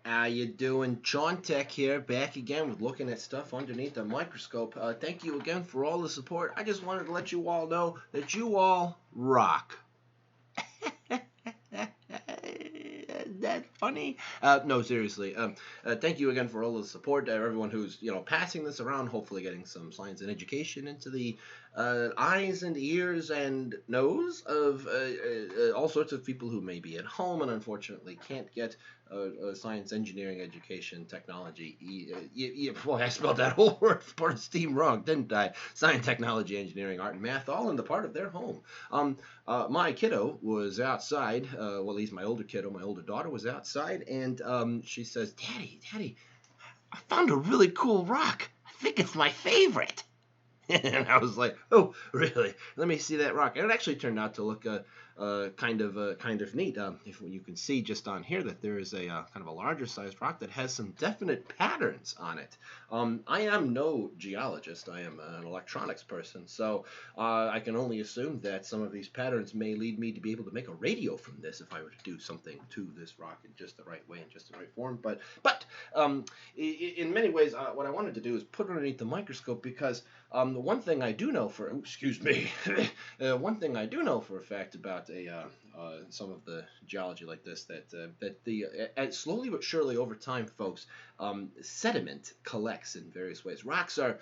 How you doing? John Tech here, back again with looking at stuff underneath the microscope. Thank you again for all the support. I just wanted to let you all know that you all rock. That funny? No, seriously. Thank you again for all the support. Everyone who's passing this around, hopefully getting some science and education into the eyes and ears and nose of all sorts of people who may be at home and unfortunately can't get science, engineering, education, technology. Boy, I spelled that whole word part of STEAM wrong, didn't I? Science, technology, engineering, art, and math, all in the part of their home. My kiddo was outside. Well, at least my older kiddo, my older daughter, was outside, and she says, "Daddy, I found a really cool rock. I think it's my favorite." And I was like, "Oh, really? Let me see that rock." And it actually turned out to look kind of neat. If you can see just on here that there is a kind of a larger sized rock that has some definite patterns on it. I am no geologist. I am an electronics person, so I can only assume that some of these patterns may lead me to be able to make a radio from this if I were to do something to this rock in just the right way, in just the right form. But in many ways, what I wanted to do is put it underneath the microscope because the one thing I do know for, one thing I do know for a fact about some of the geology like this, that slowly but surely over time, folks, sediment collects in various ways. Rocks are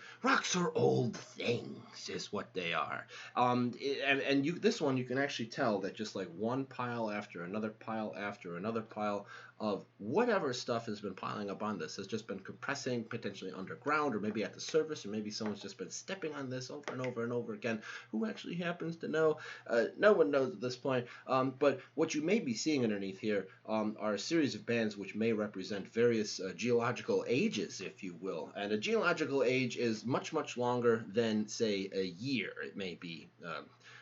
old things, is what they are. This one you can actually tell that just like one pile after another pile after another pile of whatever stuff has been piling up on this has just been compressing, potentially underground, or maybe at the surface, or maybe someone's just been stepping on this over and over and over again. Who actually happens to know? No one knows at this point. But what you may be seeing underneath here are a series of bands which may represent various geological ages, if you will. And a geological age is much, much longer than, say, a year. It may be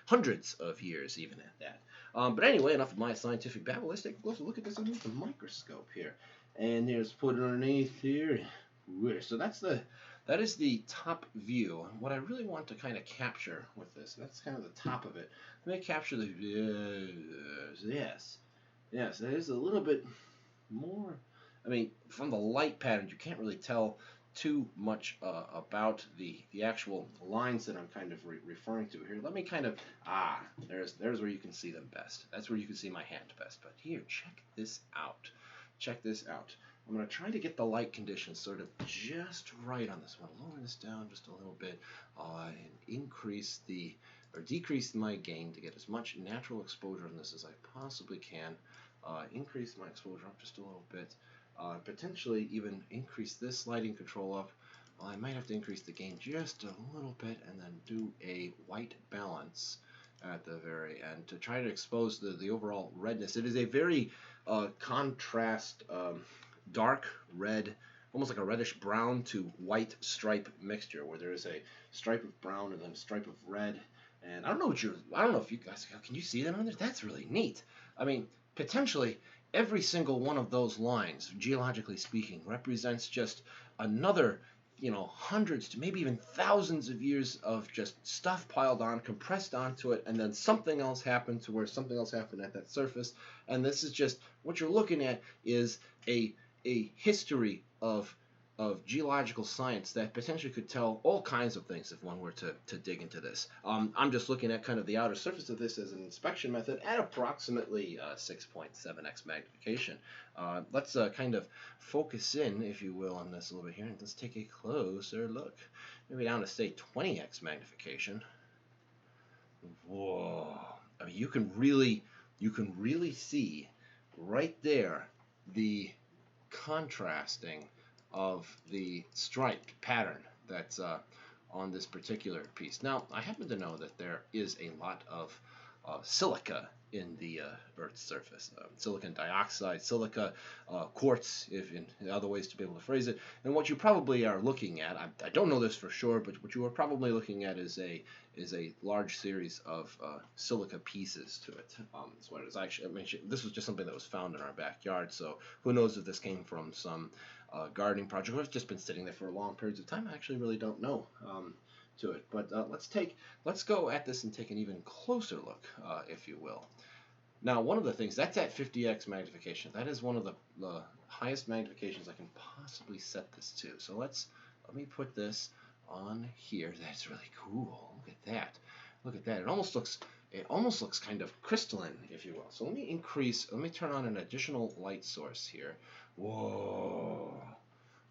hundreds of years even at that. But anyway, enough of my scientific babble. Let's take a closer look at this underneath the microscope here. And here's put it underneath here. So that is the top view. What I really want to kind of capture with this, that's kind of the top of it. Let me capture the yes. That is a little bit more. I mean, from the light patterns, you can't really tell too much about the actual lines that I'm kind of referring to here. Let me kind of, there's where you can see them best. That's where you can see my hand best. But here, check this out. I'm going to try to get the light conditions sort of just right on this one. Lower this down just a little bit and decrease my gain to get as much natural exposure on this as I possibly can. Increase my exposure up just a little bit. Potentially even increase this lighting control up. Well, I might have to increase the gain just a little bit and then do a white balance at the very end to try to expose the overall redness. It is a very contrast dark red, almost like a reddish brown to white stripe mixture, where there is a stripe of brown and then a stripe of red. And I don't know if you guys can you see that on there? That's really neat. I mean, potentially every single one of those lines, geologically speaking, represents just another, hundreds to maybe even thousands of years of just stuff piled on, compressed onto it, and then something else happened to where something else happened at that surface. And this is just, what you're looking at is a history of geological science that potentially could tell all kinds of things if one were to dig into this. I'm just looking at kind of the outer surface of this as an inspection method at approximately 6.7x magnification. Let's kind of focus in, if you will, on this a little bit here, and let's take a closer look. Maybe down to, say, 20x magnification. Whoa! I mean, you can really see right there the contrasting of the striped pattern that's on this particular piece. Now, I happen to know that there is a lot of silica in the Earth's surface. Silicon dioxide, silica, quartz, if in other ways to be able to phrase it. And what you probably are looking at, I don't know this for sure, but what you are probably looking at is a large series of silica pieces to it. That's what it is. Actually, I mean, this was just something that was found in our backyard, so who knows if this came from some gardening project or it's just been sitting there for long periods of time. I actually really don't know to it. But let's go at this and take an even closer look, if you will. Now, one of the things, that's at 50x magnification. That is one of the highest magnifications I can possibly set this to. So let me put this on here. That's really cool. Look at that. Look at that. It almost looks kind of crystalline, if you will. So let me turn on an additional light source here. Whoa.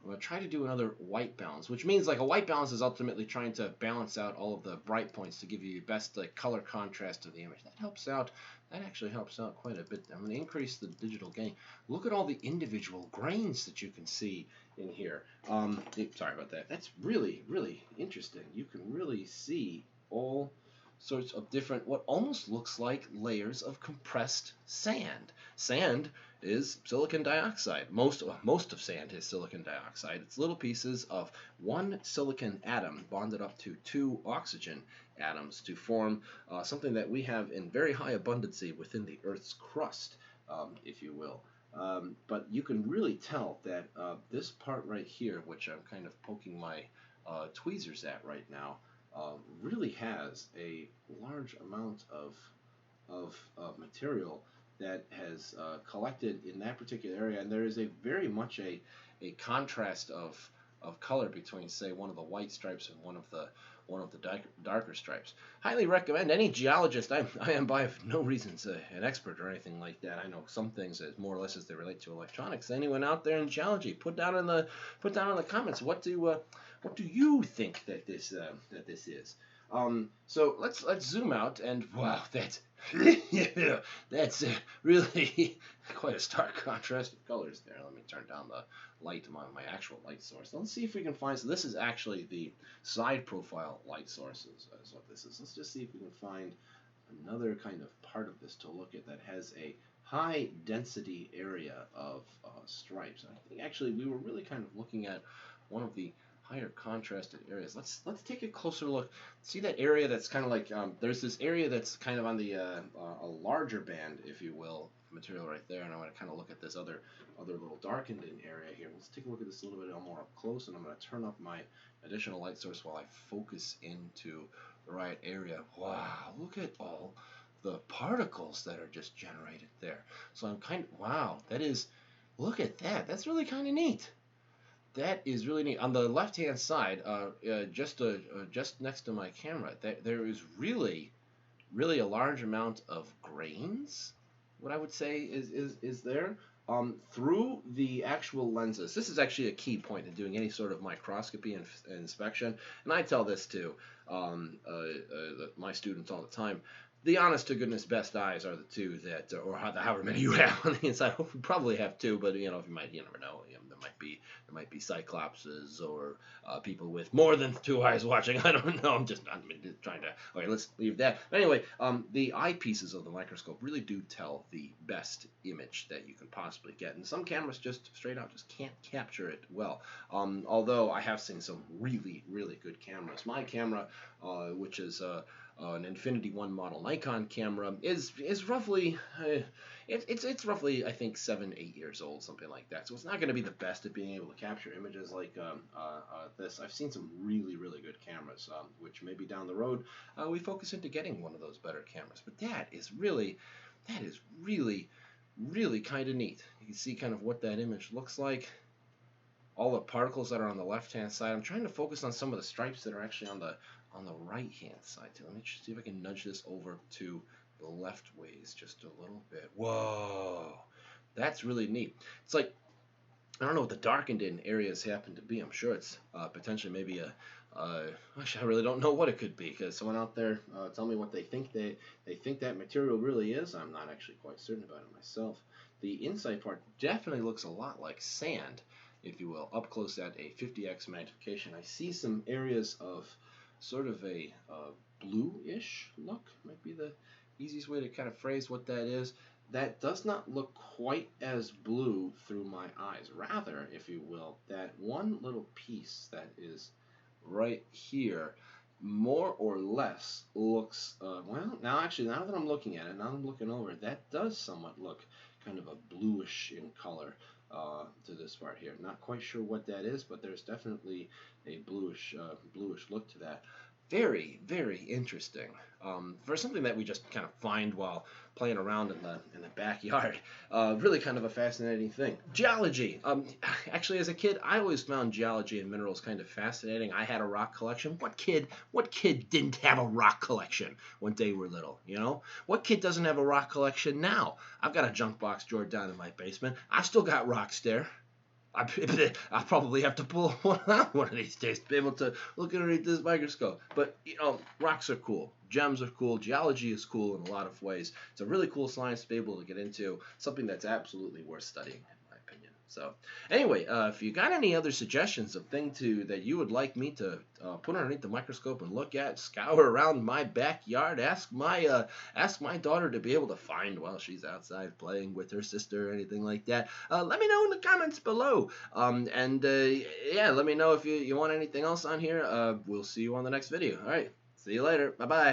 I'm going to try to do another white balance, which means like a white balance is ultimately trying to balance out all of the bright points to give you the best like color contrast of the image. That helps out. That actually helps out quite a bit. I'm going to increase the digital gain. Look at all the individual grains that you can see in here. Sorry about that. That's really, really interesting. You can really see all sorts of different, what almost looks like layers of compressed sand. Sand is silicon dioxide. Most of sand is silicon dioxide. It's little pieces of one silicon atom bonded up to two oxygen atoms to form something that we have in very high abundancy within the Earth's crust, if you will. But you can really tell that this part right here, which I'm kind of poking my tweezers at right now, really has a large amount of material that has collected in that particular area, and there is a very much a contrast of color between, say, one of the white stripes and one of the darker stripes. Highly recommend. Any geologist, I am by no reasons an expert or anything like that. I know some things as more or less as they relate to electronics. Anyone out there in geology, put down in the comments what do you think that this is. So let's zoom out, and wow, that's that's really quite a stark contrast of colors there. Let me turn down the light on my actual light source. Let's see if we can find. So this is actually the side profile light sources. Is what this is. Let's just see if we can find another kind of part of this to look at that has a high density area of stripes. I think actually we were really kind of looking at one of the higher contrasted areas. Let's take a closer look. See that area that's kind of like there's this area that's kind of on the a larger band, if you will, material right there, and I want to kind of look at this other little darkened in area here. Let's take a look at this a little bit more up close, and I'm going to turn up my additional light source while I focus into the right area. Wow, look at all the particles that are just generated there. So I'm kind of, wow, that is, look at that. That's really kind of neat. That is really neat. On the left-hand side, just next to my camera, there is really a large amount of grains. What I would say is there through the actual lenses. This is actually a key point in doing any sort of microscopy and inspection, and I tell this to my students all the time. The honest to goodness best eyes are the two that, or however many you have on the inside. You probably have two, but you never know. There might be cyclopses or people with more than two eyes watching. I don't know. I'm trying to. Okay, let's leave that. But anyway, the eyepieces of the microscope really do tell the best image that you can possibly get, and some cameras just straight out just can't capture it well. Although I have seen some really good cameras. My camera, which is an Infinity 1 model Nikon camera, is roughly it's roughly, I think, 7-8 years old, something like that. So it's not going to be the best at being able to capture images like this. I've seen some really good cameras, which maybe down the road we focus into getting one of those better cameras. But that is really kind of neat. You can see kind of what that image looks like. All the particles that are on the left-hand side. I'm trying to focus on some of the stripes that are actually on the right-hand side too. Let me just see if I can nudge this over to the left ways just a little bit. Whoa, that's really neat. It's like, I don't know what the darkened in areas happen to be. I'm sure it's potentially maybe actually I really don't know what it could be, because someone out there tell me what they think that material really is. I'm not actually quite certain about it myself. The inside part definitely looks a lot like sand, if you will, up close at a 50x magnification. I see some areas of sort of a bluish look, might be the easiest way to kind of phrase what that is. That does not look quite as blue through my eyes. Rather, if you will, that one little piece that is right here more or less looks, well, now that I'm looking at it, now I'm looking over it, that does somewhat look kind of a bluish in color to this part here. Not quite sure what that is, but there's definitely a bluish look to that. very, very interesting. For something that we just kind of find while playing around in the backyard, really kind of a fascinating thing. Geology. Actually, as a kid, I always found geology and minerals kind of fascinating. I had a rock collection. What kid didn't have a rock collection when they were little? You know, what kid doesn't have a rock collection now? I've got a junk box drawer down in my basement. I still got rocks there. I'll probably have to pull one out one of these days to be able to look underneath this microscope. But, rocks are cool. Gems are cool. Geology is cool in a lot of ways. It's a really cool science to be able to get into. Something that's absolutely worth studying, in my opinion. So, anyway, if you got any other suggestions of things that you would like me to put underneath the microscope and look at, scour around my backyard, ask my daughter to be able to find while she's outside playing with her sister or anything like that, let me know in the comments below. Yeah, let me know if you want anything else on here. We'll see you on the next video. All right, see you later. Bye bye.